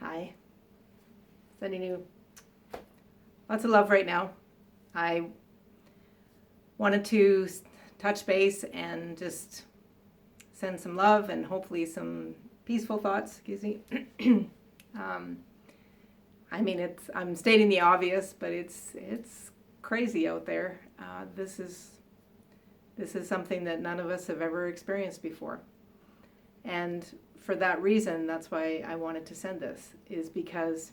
Hi. Sending you lots of love right now. I wanted to touch base and just send some love and hopefully some peaceful thoughts. Excuse me. um, I'm stating the obvious, but it's crazy out there. This is something that none of us have ever experienced before, and for that reason, that's why I wanted to send this, is because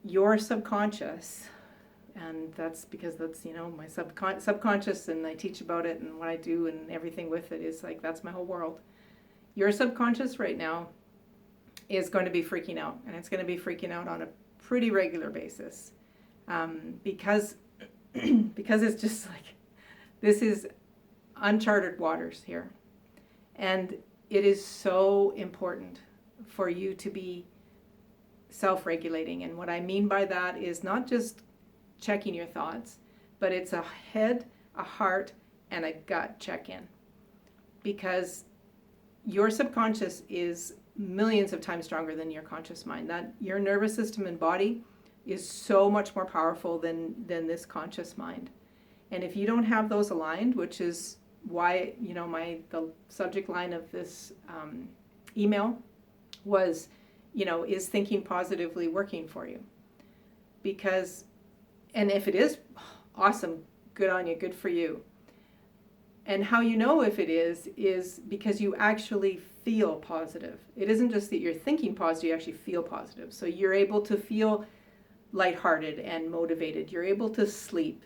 your subconscious, and that's because that's, my subconscious, and I teach about it and what I do and everything with it is like, that's my whole world. Your subconscious right now is going to be freaking out, and it's going to be freaking out on a pretty regular basis, because it's just like, this is uncharted waters here. And it is so important for you to be self-regulating. And what I mean by that is not just checking your thoughts, but it's a head, a heart, and a gut check-in. Because your subconscious is millions of times stronger than your conscious mind. That your nervous system and body is so much more powerful than this conscious mind. And if you don't have those aligned, which is why, the subject line of this email was, is thinking positively working for you? Because, and if it is, awesome, good on you, good for you. And how you know if it is because you actually feel positive. It isn't just that you're thinking positive, you actually feel positive. So you're able to feel lighthearted and motivated. You're able to sleep.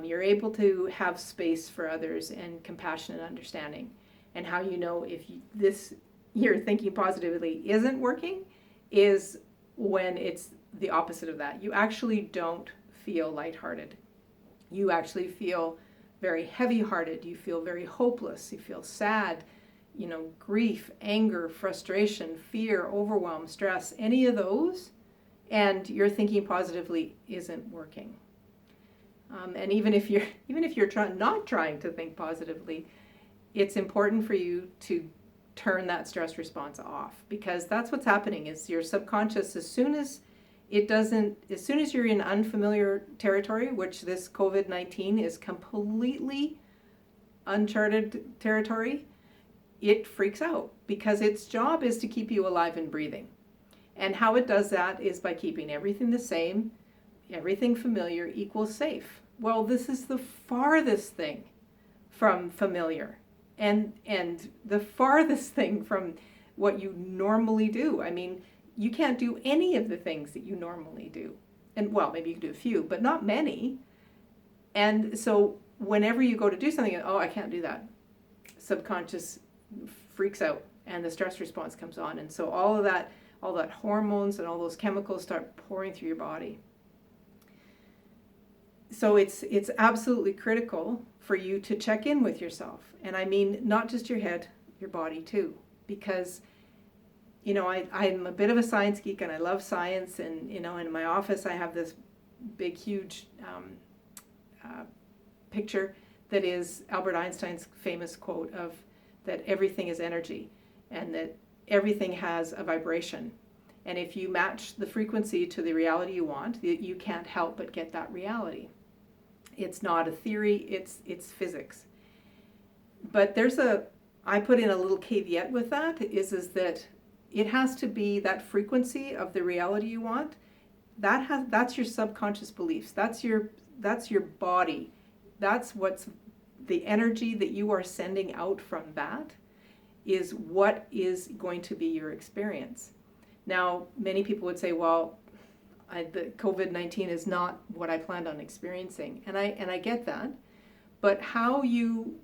You're able to have space for others and compassion and understanding. And how you know if you're thinking positively isn't working is when it's the opposite of that. You actually don't feel lighthearted. You actually feel very heavy-hearted. You feel very hopeless. You feel sad, grief, anger, frustration, fear, overwhelm, stress, any of those, and you're thinking positively isn't working. And even if you're not trying to think positively, it's important for you to turn that stress response off, because that's what's happening. Is your subconscious, as soon as you're in unfamiliar territory, which this COVID-19 is completely uncharted territory, it freaks out, because its job is to keep you alive and breathing. And how it does that is by keeping everything the same. Everything familiar equals safe. Well, this is the farthest thing from familiar, and the farthest thing from what you normally do. I mean, you can't do any of the things that you normally do. And well, maybe you can do a few, but not many. And so whenever you go to do something, I can't do that. Subconscious freaks out and the stress response comes on. And so all that hormones and all those chemicals start pouring through your body. So it's absolutely critical for you to check in with yourself. And I mean, not just your head, your body too. Because, I'm a bit of a science geek and I love science. And, in my office I have this big, huge picture that is Albert Einstein's famous quote of that everything is energy and that everything has a vibration. And if you match the frequency to the reality you want, you can't help but get that reality. It's not a theory, it's physics. But I put in a little caveat with that, is that it has to be that frequency of the reality you want. That's your subconscious beliefs. That's your body. That's what's the energy that you are sending out from that is what is going to be your experience. Now, many people would say, well, the COVID-19 is not what I planned on experiencing. And I get that. But how you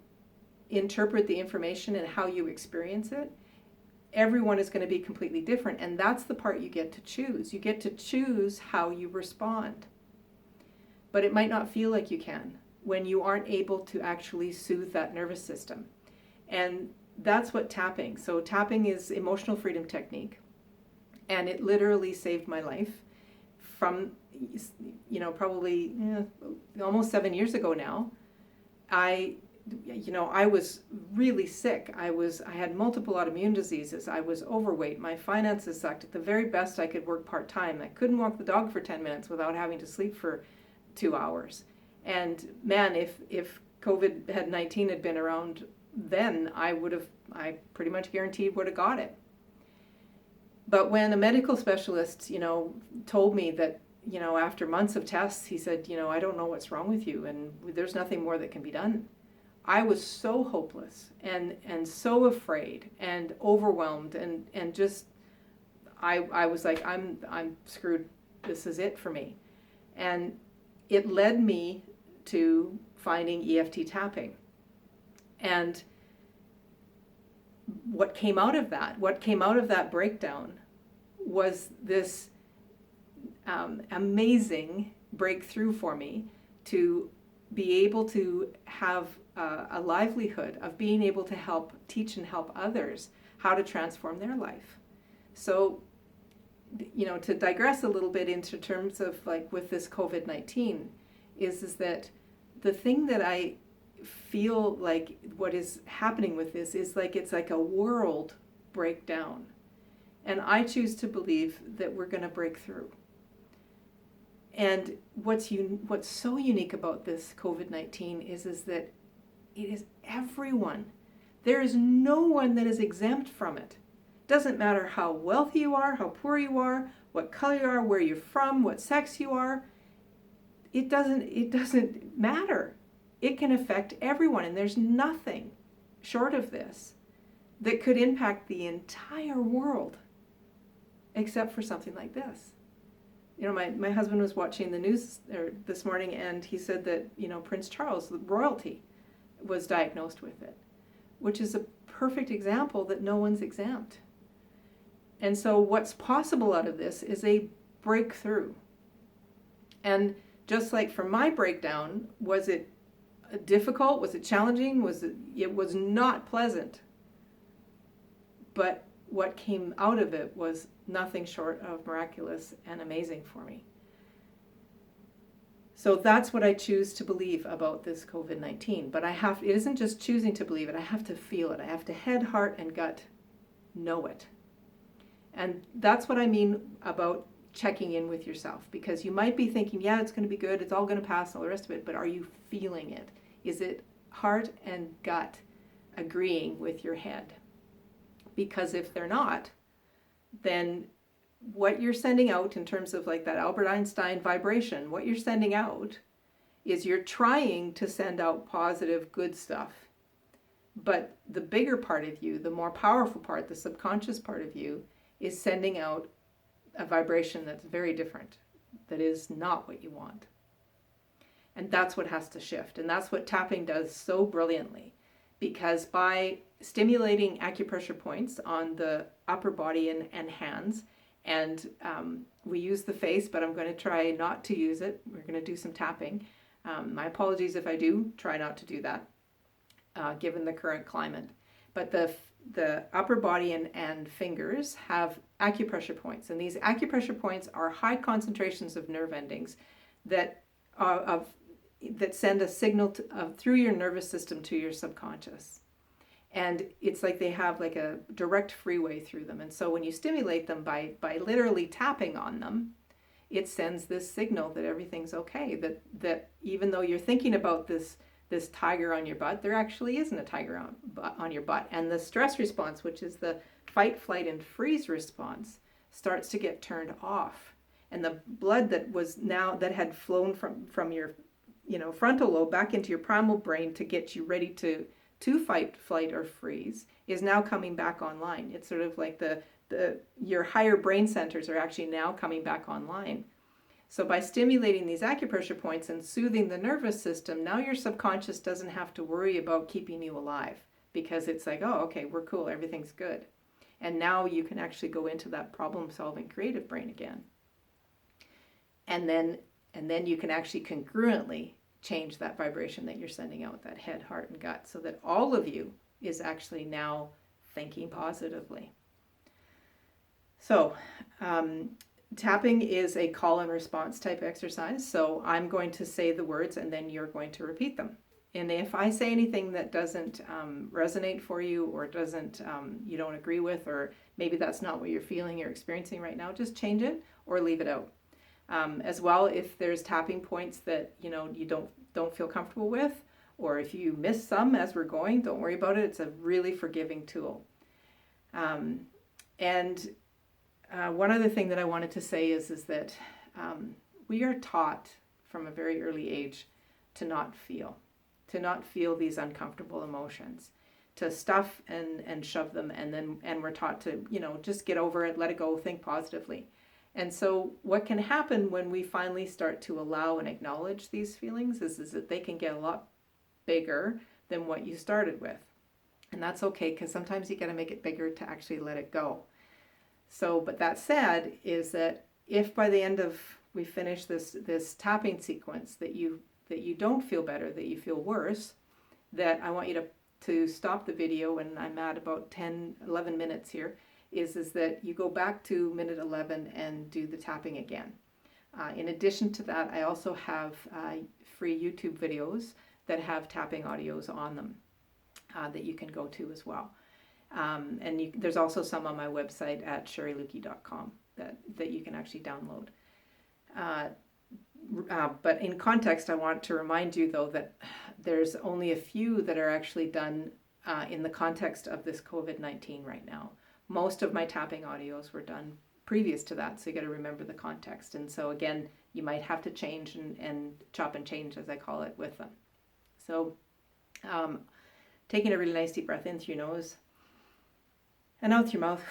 interpret the information and how you experience it, everyone is going to be completely different. And that's the part you get to choose. You get to choose how you respond. But it might not feel like you can when you aren't able to actually soothe that nervous system. And that's what tapping. So tapping is emotional freedom technique. And it literally saved my life from, probably almost 7 years ago now. I I was really sick. I had multiple autoimmune diseases. I was overweight. My finances sucked. At the very best, I could work part-time. I couldn't walk the dog for 10 minutes without having to sleep for 2 hours. And man, if COVID-19 had been around then, I pretty much guaranteed would have got it. But when a medical specialist, told me that, after months of tests, he said, I don't know what's wrong with you, and there's nothing more that can be done. I was so hopeless and so afraid and overwhelmed and just I was like, I'm screwed. This is it for me. And it led me to finding EFT tapping. And what came out of that breakdown was this amazing breakthrough for me to be able to have a livelihood of being able to teach and help others how to transform their life. So, to digress a little bit into terms of like with this COVID-19 is that the thing that I feel like what is happening with this is like it's like a world breakdown. And I choose to believe that we're going to break through. And what's so unique about this COVID-19 is that it is everyone. There is no one that is exempt from it. Doesn't matter how wealthy you are, how poor you are, what color you are, where you're from, what sex you are. It doesn't matter. It can affect everyone, and there's nothing short of this that could impact the entire world except for something like this. My husband was watching the news this morning, and he said that, Prince Charles, the royalty, was diagnosed with it, which is a perfect example that no one's exempt. And so what's possible out of this is a breakthrough. And just like for my breakdown, was it difficult? Was it challenging? It was not pleasant. But what came out of it was nothing short of miraculous and amazing for me. So that's what I choose to believe about this COVID-19. But it isn't just choosing to believe it, I have to feel it. I have to head, heart, and gut know it. And that's what I mean about checking in with yourself, because you might be thinking, yeah, it's going to be good, it's all going to pass, all the rest of it, but are you feeling it? Is it heart and gut agreeing with your head? Because if they're not, then what you're sending out in terms of like that Albert Einstein vibration, what you're sending out is you're trying to send out positive, good stuff. But the bigger part of you, the more powerful part, the subconscious part of you, is sending out a vibration that's very different, that is not what you want. And that's what has to shift. And that's what tapping does so brilliantly. Because by stimulating acupressure points on the upper body and hands, and we use the face, but I'm going to try not to use it. We're going to do some tapping. My apologies if I do try not to do that, given the current climate. But the upper body and fingers have acupressure points, and these acupressure points are high concentrations of nerve endings that send a signal through your nervous system to your subconscious. And it's like they have like a direct freeway through them. And so when you stimulate them by literally tapping on them, it sends this signal that everything's okay, that even though you're thinking about this tiger on your butt, there actually isn't a tiger on your butt. And the stress response, which is the fight, flight, and freeze response, starts to get turned off. And the blood that had flown from your frontal lobe back into your primal brain to get you ready to fight, flight, or freeze is now coming back online. It's sort of like your higher brain centers are actually now coming back online. So by stimulating these acupressure points and soothing the nervous system, now your subconscious doesn't have to worry about keeping you alive, because it's like, oh, okay, we're cool, everything's good. And now you can actually go into that problem-solving creative brain again. And then you can actually congruently change that vibration that you're sending out, that head, heart, and gut, so that all of you is actually now thinking positively. So tapping is a call and response type exercise. So I'm going to say the words and then you're going to repeat them And if I say anything that doesn't resonate for you, or doesn't you don't agree with, or maybe that's not what you're feeling, you're experiencing right now, just change it or leave it out. As well, if there's tapping points that you don't feel comfortable with, or if you miss some as we're going, don't worry about it. It's a really forgiving tool. And one other thing that I wanted to say is that we are taught from a very early age to not feel these uncomfortable emotions, to stuff and shove them, and we're taught to just get over it, let it go, think positively. And so what can happen when we finally start to allow and acknowledge these feelings is that they can get a lot bigger than what you started with. And that's okay, because sometimes you got to make it bigger to actually let it go. So, but that said, is that if by the end of we finish this tapping sequence that you don't feel better, that you feel worse, that I want you to stop the video, and I'm at about 11 minutes here, is that you go back to minute 11 and do the tapping again. In addition to that, I also have free YouTube videos that have tapping audios on them that you can go to as well. And there's also some on my website at sherrylukey.com that you can actually download. But in context, I want to remind you, though, that there's only a few that are actually done in the context of this COVID-19 right now. Most of my tapping audios were done previous to that, so you got to remember the context. And so again, you might have to change and chop and change, as I call it, with them. So taking a really nice deep breath in through your nose and out through your mouth,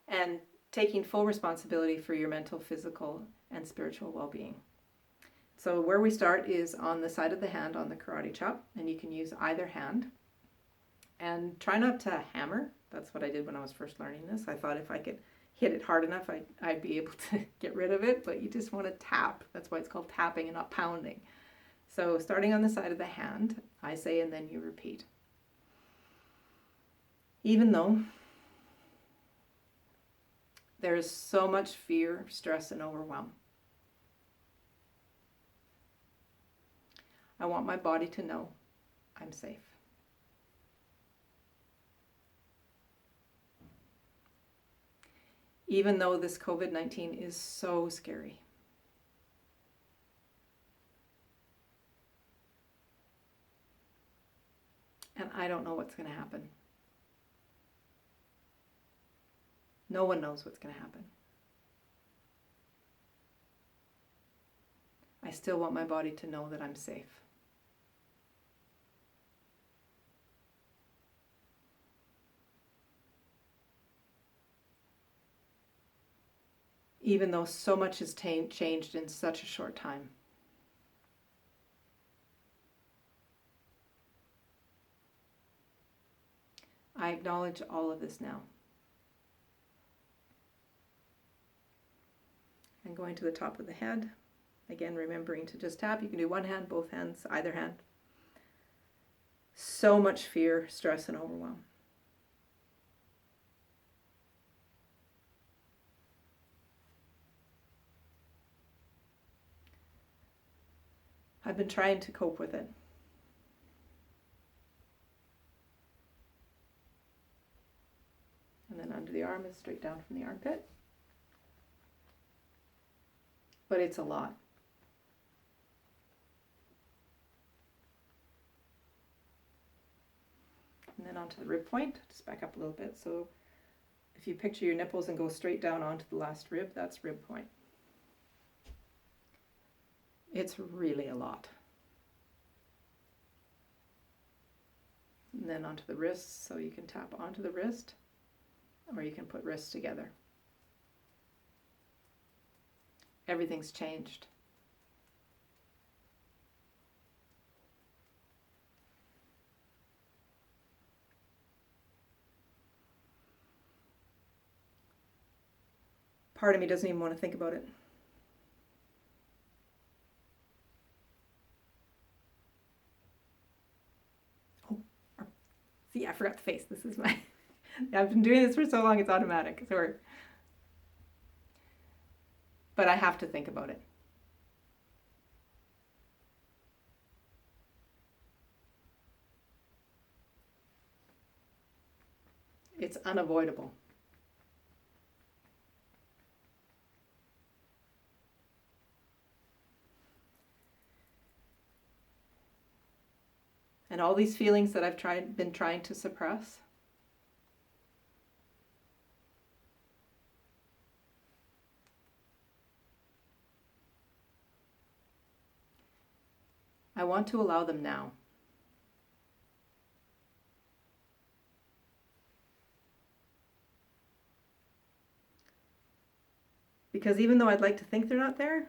and taking full responsibility for your mental, physical, and spiritual well-being. So where we start is on the side of the hand on the karate chop, and you can use either hand. And try not to hammer. That's what I did when I was first learning this. I thought if I could hit it hard enough, I'd be able to get rid of it, but you just want to tap. That's why it's called tapping and not pounding. So starting on the side of the hand, I say, and then you repeat. Even though there is so much fear, stress, and overwhelm, I want my body to know I'm safe. Even though this COVID-19 is so scary. And I don't know what's going to happen. No one knows what's going to happen. I still want my body to know that I'm safe. Even though so much has changed in such a short time. I acknowledge all of this now. And going to the top of the head, again remembering to just tap. You can do one hand, both hands, either hand. So much fear, stress, and overwhelm. I've been trying to cope with it. And then under the arm is straight down from the armpit. But it's a lot. And then onto the rib point, just back up a little bit. So if you picture your nipples and go straight down onto the last rib, that's rib point. It's really a lot. And then onto the wrists, so you can tap onto the wrist, or you can put wrists together. Everything's changed. Part of me doesn't even want to think about it. See, I forgot the face. This is my... I've been doing this for so long, it's automatic. Sorry. But I have to think about it. It's unavoidable. And all these feelings that I've been trying to suppress, I want to allow them now. Because even though I'd like to think they're not there,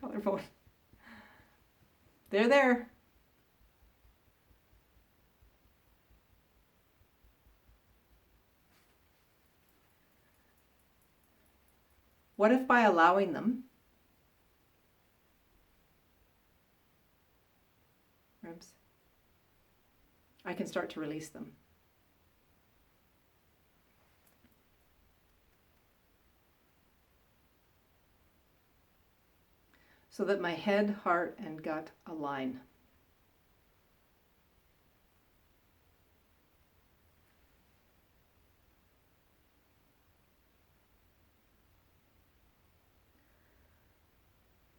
collarbone, they're there. What if by allowing them, I can start to release them? So that my head, heart, and gut align.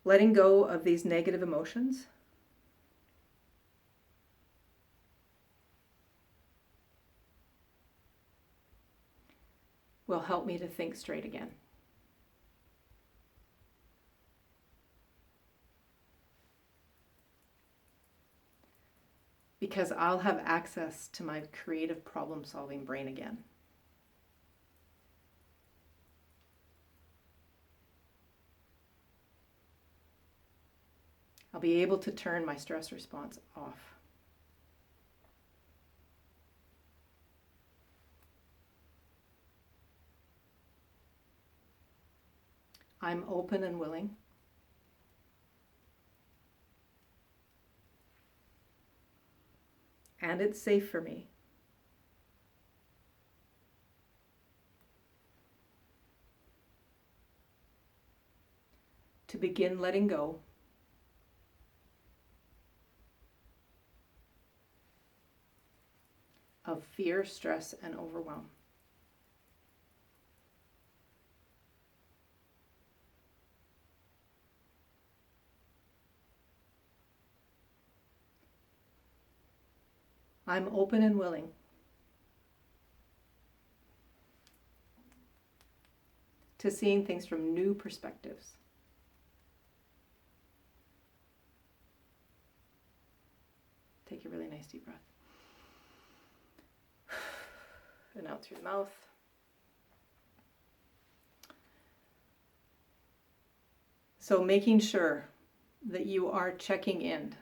Letting go of these negative emotions will help me to think straight again. Because I'll have access to my creative problem-solving brain again. I'll be able to turn my stress response off. I'm open and willing and it's safe for me to begin letting go of fear, stress, and overwhelm. I'm open and willing to seeing things from new perspectives. Take a really nice deep breath. And out through the mouth. So making sure that you are checking in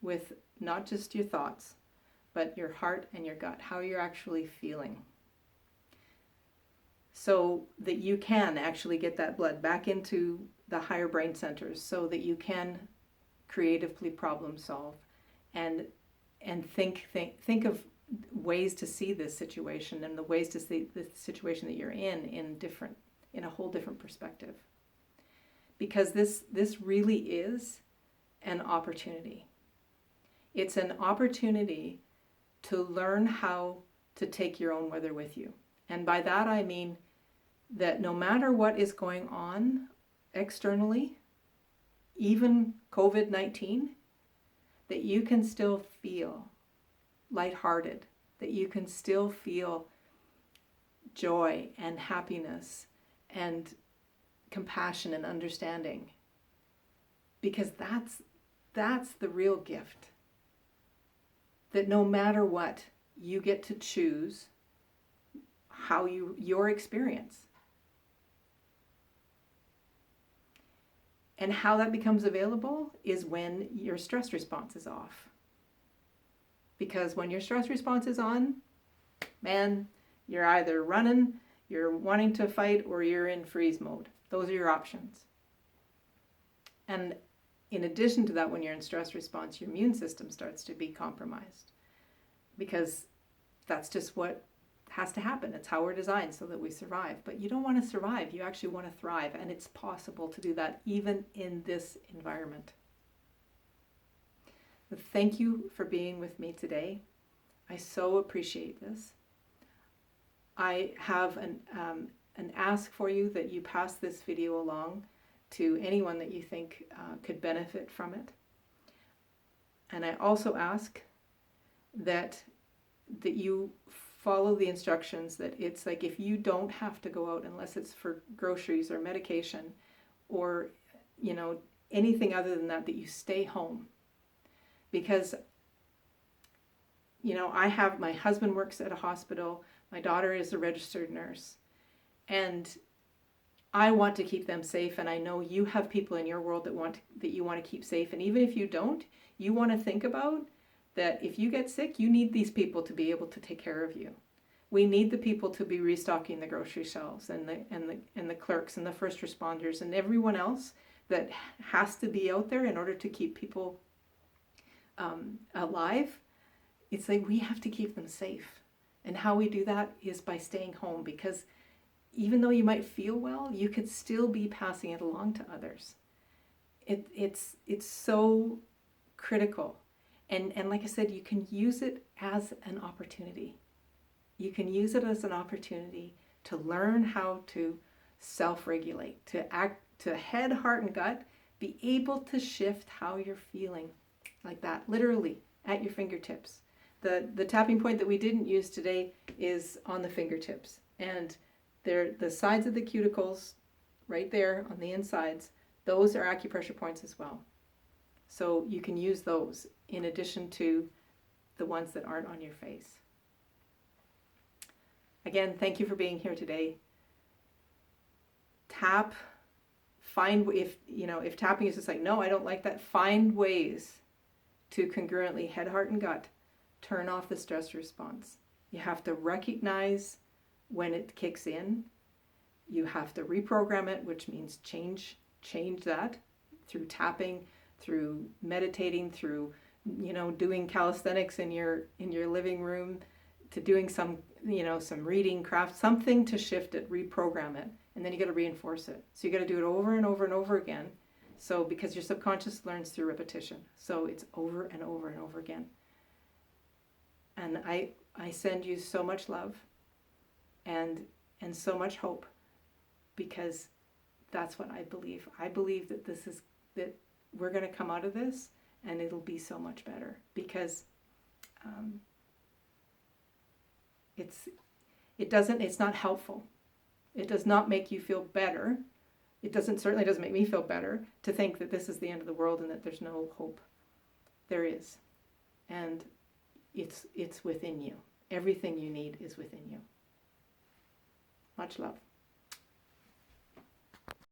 with not just your thoughts, but your heart and your gut, how you're actually feeling. So that you can actually get that blood back into the higher brain centers so that you can creatively problem solve and think of ways to see this situation and the ways to see the situation that you're in a whole different perspective. Because this really is an opportunity. It's an opportunity to learn how to take your own weather with you. And by that I mean that no matter what is going on externally, even COVID-19, that you can still feel lighthearted, that you can still feel joy and happiness and compassion and understanding. Because that's the real gift. That no matter what, you get to choose how your experience. And how that becomes available is when your stress response is off. Because when your stress response is on, man, you're either running, you're wanting to fight, or you're in freeze mode. Those are your options. And in addition to that, when you're in stress response, your immune system starts to be compromised. Because that's just what has to happen. It's how we're designed so that we survive. But you don't want to survive. You actually want to thrive. And it's possible to do that even in this environment. Thank you for being with me today. I so appreciate this. I have an ask for you that you pass this video along to anyone that you think could benefit from it. And I also ask that you follow the instructions, that it's like if you don't have to go out unless it's for groceries or medication or, you know, anything other than that, that you stay home. Because, you know, my husband works at a hospital, my daughter is a registered nurse, and I want to keep them safe, and I know you have people in your world that you want to keep safe, and even if you don't, you want to think about that if you get sick, you need these people to be able to take care of you. We need the people to be restocking the grocery shelves and the clerks and the first responders and everyone else that has to be out there in order to keep people alive. It's like we have to keep them safe. And how we do that is by staying home, because even though you might feel well, you could still be passing it along to others. It's so critical. And like I said, you can use it as an opportunity. You can use it as an opportunity to learn how to self-regulate, to act, to head, heart, and gut, be able to shift how you're feeling like that, literally at your fingertips. The tapping point that we didn't use today is on the fingertips. And they're the sides of the cuticles, right there on the insides, those are acupressure points as well. So you can use those in addition to the ones that aren't on your face. Again, thank you for being here today. Tap, if tapping is just like, no, I don't like that, find ways to congruently head, heart, and gut turn off the stress response. You have to recognize when it kicks in. You have to reprogram it, which means change that through tapping, through meditating, through, you know, doing calisthenics in your living room, to doing some reading, craft, something to shift it, reprogram it, and then you got to reinforce it. So you got to do it over and over and over again. So because your subconscious learns through repetition, so it's over and over and over again. And I send you so much love and so much hope, because that's what I believe. I believe that that we're going to come out of this and it'll be so much better, because it's not helpful. It does not make you feel better. It certainly doesn't make me feel better to think that this is the end of the world and that there's no hope. There is. And it's within you. Everything you need is within you. Much love.